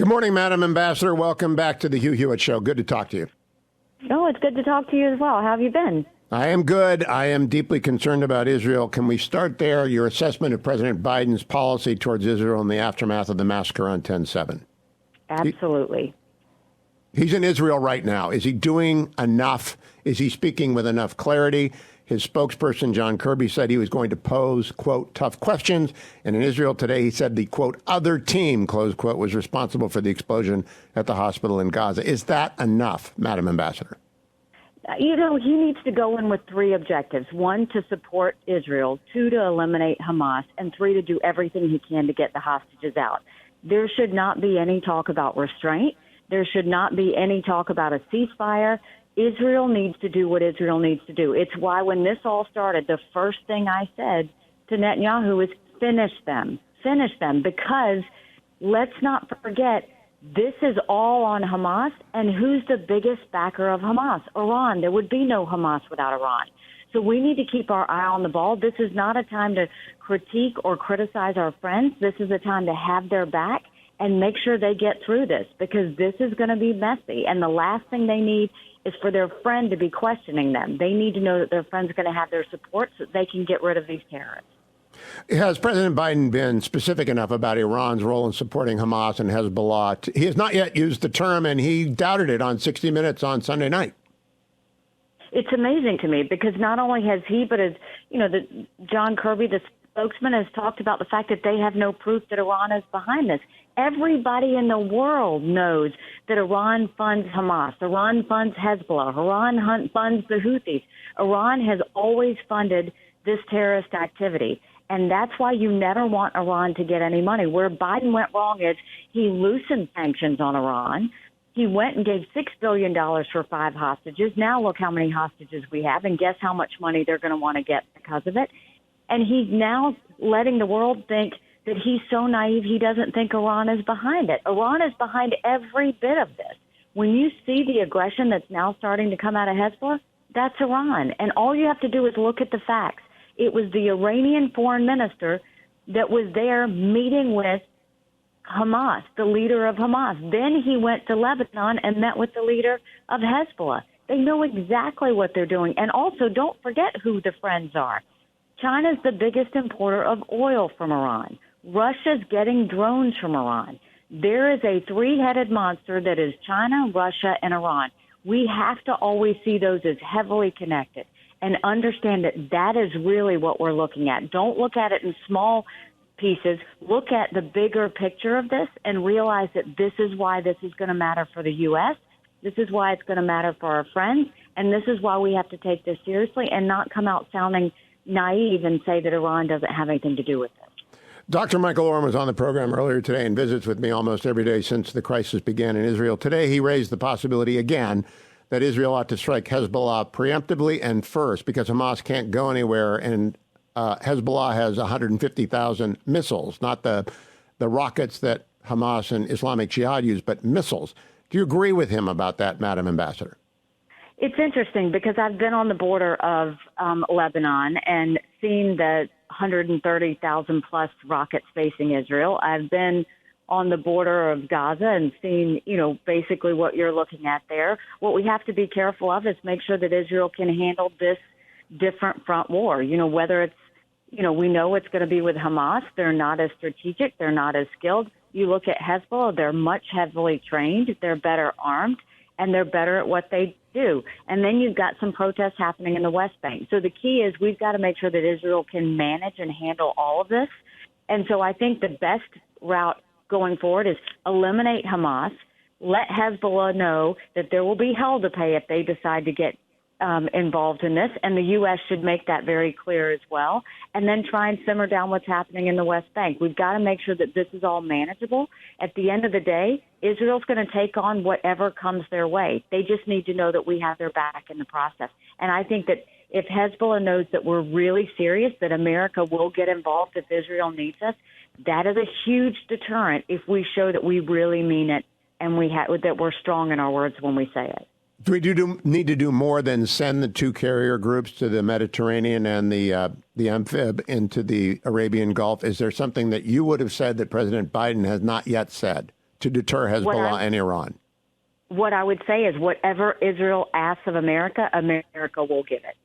Good morning, Madam Ambassador. Welcome back to the Hugh Hewitt Show. Good to talk to you. Oh, it's good to talk to you as well. How have you been? I am good. I am deeply concerned about Israel. Can we start there? Your assessment of President Biden's policy towards Israel in the aftermath of the massacre on 10/7. Absolutely. He's in Israel right now. Is he doing enough? Is he speaking with enough clarity? His spokesperson, John Kirby, said he was going to pose, quote, tough questions. And in Israel today, he said the, quote, other team, close quote, was responsible for the explosion at the hospital in Gaza. Is that enough, Madam Ambassador? You know, he needs to go in with three objectives. One, to support Israel. Two, to eliminate Hamas. And three, to do everything he can to get the hostages out. There should not be any talk about restraint. There should not be any talk about a ceasefire. Israel needs to do what Israel needs to do. It's why when this all started, the first thing I said to Netanyahu is finish them, because let's not forget, this is all on Hamas. And who's the biggest backer of Hamas? Iran. There would be no Hamas without Iran. So we need to keep our eye on the ball. This is not a time to critique or criticize our friends. This is a time to have their back and make sure they get through this, because this is going to be messy. And the last thing they need is for their friend to be questioning them. They need to know that their friend's going to have their support so that they can get rid of these terrorists. Has President Biden been specific enough about Iran's role in supporting Hamas and Hezbollah? He has not yet used the term, and he doubted it on 60 Minutes on Sunday night. It's amazing to me because not only has he, but as you know, John Kirby, the spokesman, has talked about the fact that they have no proof that Iran is behind this. Everybody in the world knows that Iran funds Hamas, Iran funds Hezbollah, Iran funds the Houthis. Iran has always funded this terrorist activity. And that's why you never want Iran to get any money. Where Biden went wrong is he loosened sanctions on Iran. He went and gave $6 billion for 5 hostages. Now look how many hostages we have, and guess how much money they're going to want to get because of it. And he's now letting the world think that he's so naive he doesn't think Iran is behind it. Iran is behind every bit of this. When you see the aggression that's now starting to come out of Hezbollah, that's Iran. And all you have to do is look at the facts. It was the Iranian foreign minister that was there meeting with Hamas, the leader of Hamas. Then he went to Lebanon and met with the leader of Hezbollah. They know exactly what they're doing. And also, don't forget who the friends are. China's the biggest importer of oil from Iran. Russia's getting drones from Iran. There is a three-headed monster that is China, Russia, and Iran. We have to always see those as heavily connected and understand that that is really what we're looking at. Don't look at it in small pieces. Look at the bigger picture of this and realize that this is why this is going to matter for the U.S. This is why it's going to matter for our friends. And this is why we have to take this seriously and not come out sounding naive and say that Iran doesn't have anything to do with it. Dr. Michael Oren was on the program earlier today and visits with me almost every day since the crisis began in Israel. Today, he raised the possibility again that Israel ought to strike Hezbollah preemptively and first because Hamas can't go anywhere, and Hezbollah has 150,000 missiles, not the rockets that Hamas and Islamic Jihad use, but missiles. Do you agree with him about that, Madam Ambassador? It's interesting because I've been on the border of Lebanon and seen the 130,000 plus rockets facing Israel. I've been on the border of Gaza and seen, basically what you're looking at there. What we have to be careful of is make sure that Israel can handle this different front war, whether it's, we know it's going to be with Hamas. They're not as strategic. They're not as skilled. You look at Hezbollah, they're much heavily trained. They're better armed, and they're better at what they do. And then you've got some protests happening in the West Bank. So the key is we've got to make sure that Israel can manage and handle all of this. And so I think the best route going forward is eliminate Hamas, let Hezbollah know that there will be hell to pay if they decide to get involved in this, and the U.S. should make that very clear as well, and then try and simmer down what's happening in the West Bank. We've got to make sure that this is all manageable. At the end of the day, Israel's going to take on whatever comes their way. They just need to know that we have their back in the process. And I think that if Hezbollah knows that we're really serious, that America will get involved if Israel needs us, that is a huge deterrent if we show that we really mean it and that we're strong in our words when we say it. Do we need to do more than send the two carrier groups to the Mediterranean and the amphib into the Arabian Gulf? Is there something that you would have said that President Biden has not yet said to deter Hezbollah and Iran? What I would say is whatever Israel asks of America, America will give it.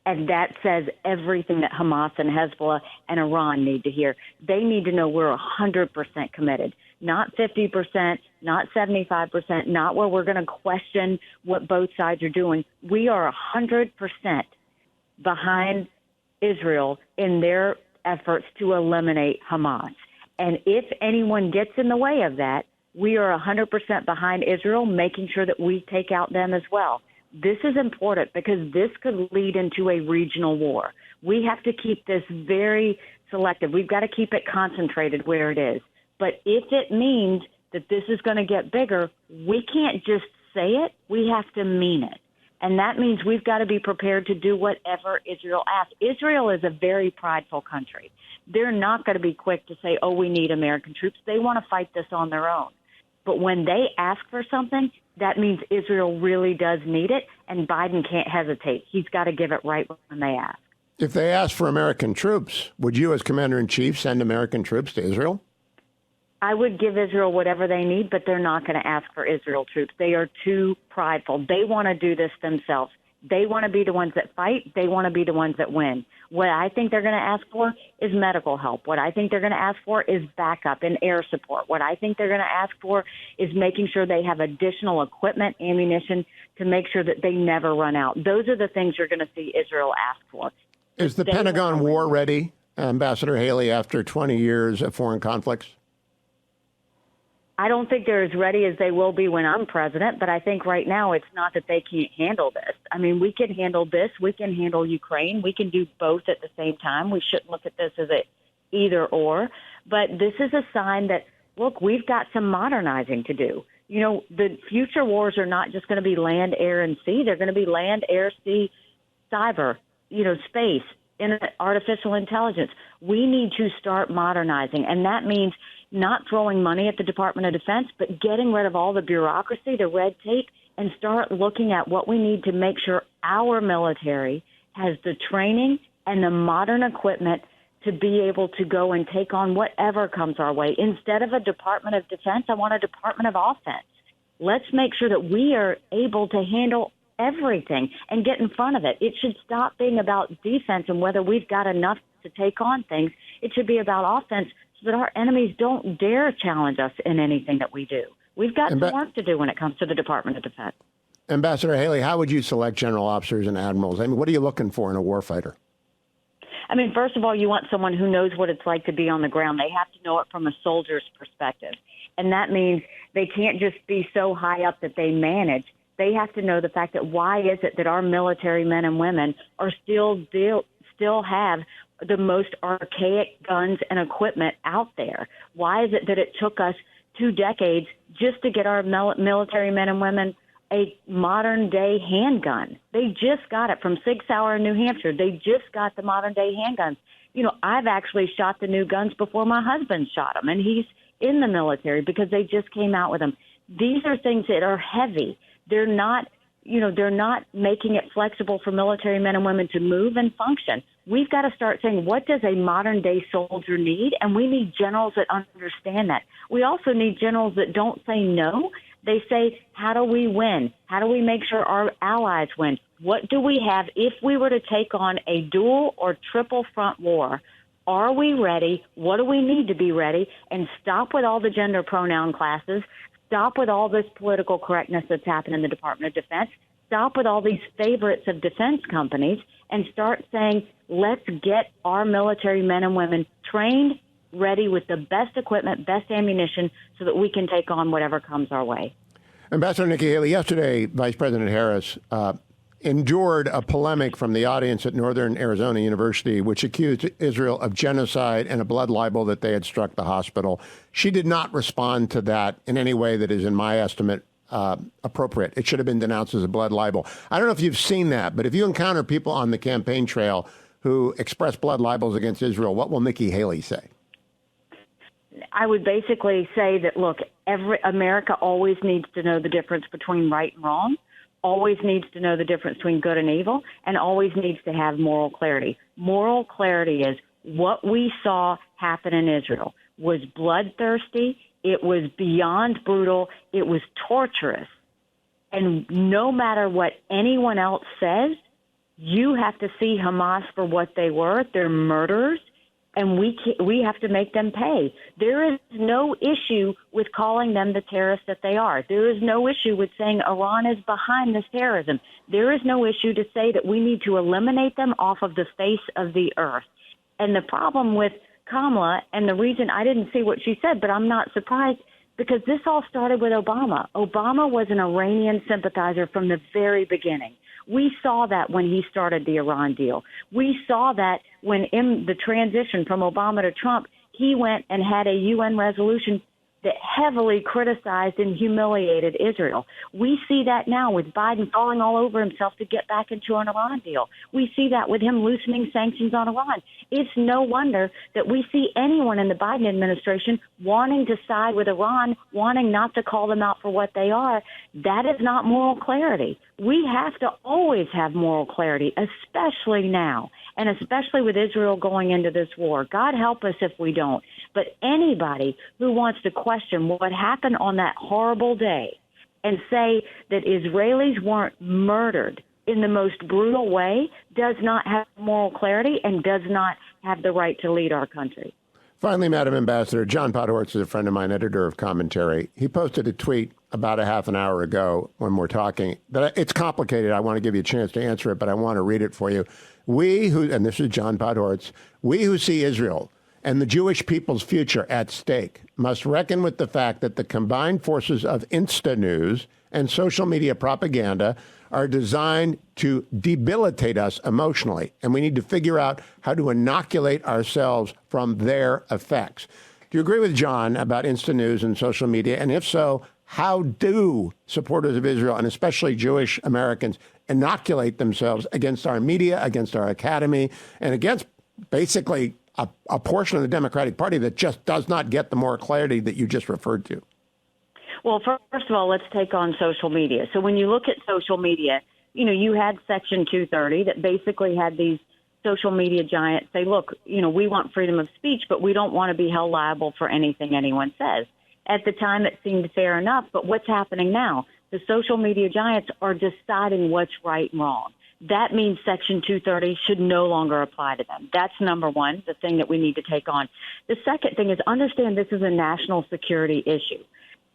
And that says everything that Hamas and Hezbollah and Iran need to hear. They need to know we're 100% committed, not 50%, not 75%, not where we're going to question what both sides are doing. We are 100% behind Israel in their efforts to eliminate Hamas. And if anyone gets in the way of that, we are 100% behind Israel, making sure that we take out them as well. This is important because this could lead into a regional war. We have to keep this very selective. We've got to keep it concentrated where it is. But if it means that this is going to get bigger, we can't just say it. We have to mean it. And that means we've got to be prepared to do whatever Israel asks. Israel is a very prideful country. They're not going to be quick to say, oh, we need American troops. They want to fight this on their own. But when they ask for something, that means Israel really does need it, and Biden can't hesitate. He's got to give it right when they ask. If they ask for American troops, would you as commander-in-chief send American troops to Israel? I would give Israel whatever they need, but they're not going to ask for Israel troops. They are too prideful. They want to do this themselves. They want to be the ones that fight. They want to be the ones that win. What I think they're going to ask for is medical help. What I think they're going to ask for is backup and air support. What I think they're going to ask for is making sure they have additional equipment, ammunition, to make sure that they never run out. Those are the things you're going to see Israel ask for. Is the Pentagon War ready, Ambassador Haley, after 20 years of foreign conflicts? I don't think they're as ready as they will be when I'm president, but I think right now it's not that they can't handle this. I mean, we can handle this. We can handle Ukraine. We can do both at the same time. We shouldn't look at this as a either or. But this is a sign that, look, we've got some modernizing to do. You know, the future wars are not just going to be land, air, and sea. They're going to be land, air, sea, cyber, space, artificial intelligence. We need to start modernizing, and that means not throwing money at the Department of Defense, but getting rid of all the bureaucracy, the red tape, and start looking at what we need to make sure our military has the training and the modern equipment to be able to go and take on whatever comes our way. Instead of a Department of Defense, I want a Department of Offense. Let's make sure that we are able to handle everything and get in front of it. It should stop being about defense and whether we've got enough to take on things. It should be about offense, so that our enemies don't dare challenge us in anything that we do. We've got some work to do when it comes to the Department of Defense. Ambassador Haley, how would you select general officers and admirals? I mean, what are you looking for in a warfighter? I mean, first of all, you want someone who knows what it's like to be on the ground. They have to know it from a soldier's perspective. And that means they can't just be so high up that they manage. They have to know the fact that why is it that our military men and women are still have the most archaic guns and equipment out there? Why is it that it took us 2 decades just to get our military men and women a modern-day handgun? They just got it from Sig Sauer in New Hampshire. They just got the modern-day handguns. I've actually shot the new guns before my husband shot them, and he's in the military because they just came out with them. These are things that are heavy. They're not making it flexible for military men and women to move and function. We've got to start saying, what does a modern-day soldier need? And we need generals that understand that. We also need generals that don't say no. They say, how do we win? How do we make sure our allies win? What do we have if we were to take on a dual or triple front war? Are we ready? What do we need to be ready? And stop with all the gender pronoun classes. Stop with all this political correctness that's happened in the Department of Defense. Stop with all these favorites of defense companies and start saying, let's get our military men and women trained, ready with the best equipment, best ammunition, so that we can take on whatever comes our way. Ambassador Nikki Haley, yesterday, Vice President Harris endured a polemic from the audience at Northern Arizona University, which accused Israel of genocide and a blood libel that they had struck the hospital. She did not respond to that in any way that is, in my estimate, appropriate. It should have been denounced as a blood libel. I don't know if you've seen that, but if you encounter people on the campaign trail who express blood libels against Israel, what will Nikki Haley say? I would basically say that, look, America always needs to know the difference between right and wrong, always needs to know the difference between good and evil, and always needs to have moral clarity. Moral clarity is what we saw happen in Israel was bloodthirsty. It was beyond brutal. It was torturous. And no matter what anyone else says, you have to see Hamas for what they were. They're murderers, and we have to make them pay. There is no issue with calling them the terrorists that they are. There is no issue with saying Iran is behind this terrorism. There is no issue to say that we need to eliminate them off of the face of the earth. And the problem with Kamala, and the reason I didn't see what she said, but I'm not surprised, because this all started with Obama. Obama was an Iranian sympathizer from the very beginning. We saw that when he started the Iran deal. We saw that when in the transition from Obama to Trump, he went and had a UN resolution that heavily criticized and humiliated Israel. We see that now with Biden falling all over himself to get back into an Iran deal. We see that with him loosening sanctions on Iran. It's no wonder that we see anyone in the Biden administration wanting to side with Iran, wanting not to call them out for what they are. That is not moral clarity. We have to always have moral clarity, especially now, and especially with Israel going into this war. God help us if we don't. But anybody who wants to question what happened on that horrible day and say that Israelis weren't murdered in the most brutal way does not have moral clarity and does not have the right to lead our country. Finally, Madam Ambassador, John Podhoretz is a friend of mine, editor of Commentary. He posted a tweet about a half an hour ago when we're talking. It's complicated. I want to give you a chance to answer it, but I want to read it for you. And this is John Podhoretz, we who see Israel and the Jewish people's future at stake must reckon with the fact that the combined forces of Insta news and social media propaganda are designed to debilitate us emotionally, and we need to figure out how to inoculate ourselves from their effects. Do you agree with John about Insta news and social media? And if so, how do supporters of Israel, and especially Jewish Americans, inoculate themselves against our media, against our academy, and against basically a portion of the Democratic Party that just does not get the moral clarity that you just referred to? Well, first of all, let's take on social media. So when you look at social media, you had Section 230 that basically had these social media giants say, look, we want freedom of speech, but we don't want to be held liable for anything anyone says. At the time, it seemed fair enough. But what's happening now? The social media giants are deciding what's right and wrong. That means Section 230 should no longer apply to them. That's number one, the thing that we need to take on. The second thing is understand this is a national security issue.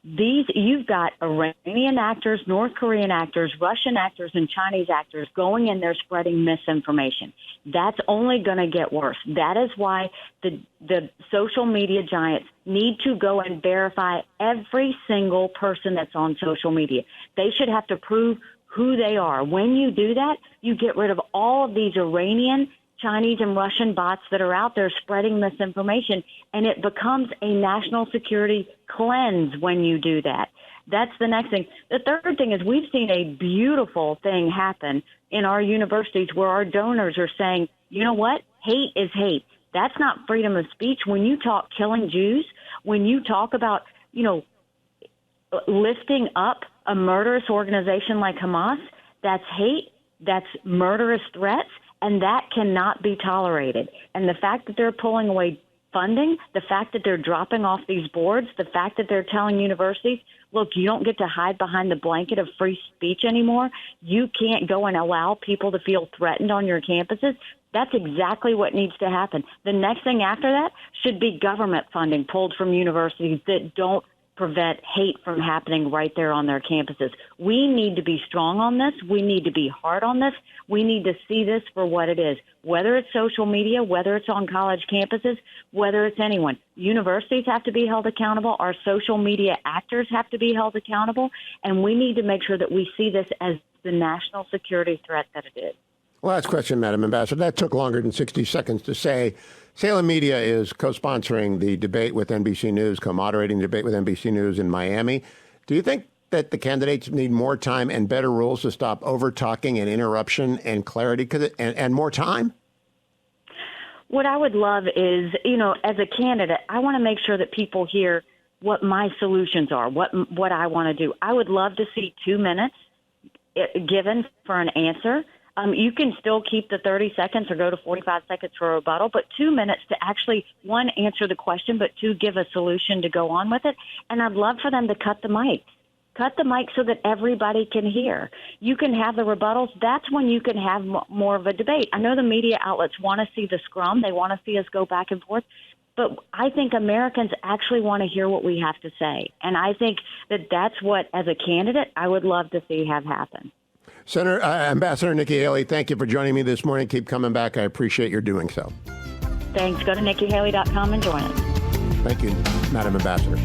You've got Iranian actors, North Korean actors, Russian actors, and Chinese actors going in there spreading misinformation. That's only going to get worse. That is why the social media giants need to go and verify every single person that's on social media. They should have to prove who they are. When you do that, you get rid of all of these Iranian, Chinese, and Russian bots that are out there spreading misinformation, and it becomes a national security cleanse when you do that. That's the next thing. The third thing is we've seen a beautiful thing happen in our universities where our donors are saying, you know what? Hate is hate. That's not freedom of speech. When you talk killing Jews, when you talk about, lifting up a murderous organization like Hamas, that's hate, that's murderous threats, and that cannot be tolerated. And the fact that they're pulling away funding, the fact that they're dropping off these boards, the fact that they're telling universities, look, you don't get to hide behind the blanket of free speech anymore. You can't go and allow people to feel threatened on your campuses. That's exactly what needs to happen. The next thing after that should be government funding pulled from universities that don't prevent hate from happening right there on their campuses. We need to be strong on this. We need to be hard on this. We need to see this for what it is, whether it's social media, whether it's on college campuses, whether it's anyone. Universities have to be held accountable. Our social media actors have to be held accountable. And we need to make sure that we see this as the national security threat that it is. Last question, Madam Ambassador. That took longer than 60 seconds to say. Salem Media is co-sponsoring the debate with NBC News, co-moderating the debate with NBC News in Miami. Do you think that the candidates need more time and better rules to stop over-talking and interruption and clarity and more time? What I would love is, as a candidate, I want to make sure that people hear what my solutions are, what I want to do. I would love to see 2 minutes given for an answer. You can still keep the 30 seconds or go to 45 seconds for a rebuttal, but 2 minutes to actually, one, answer the question, but two, give a solution to go on with it. And I'd love for them to cut the mic. Cut the mic so that everybody can hear. You can have the rebuttals. That's when you can have more of a debate. I know the media outlets want to see the scrum. They want to see us go back and forth. But I think Americans actually want to hear what we have to say. And I think that that's what, as a candidate, I would love to see have happen. Ambassador Nikki Haley, thank you for joining me this morning. Keep coming back. I appreciate your doing so. Thanks. Go to NikkiHaley.com and join us. Thank you, Madam Ambassador.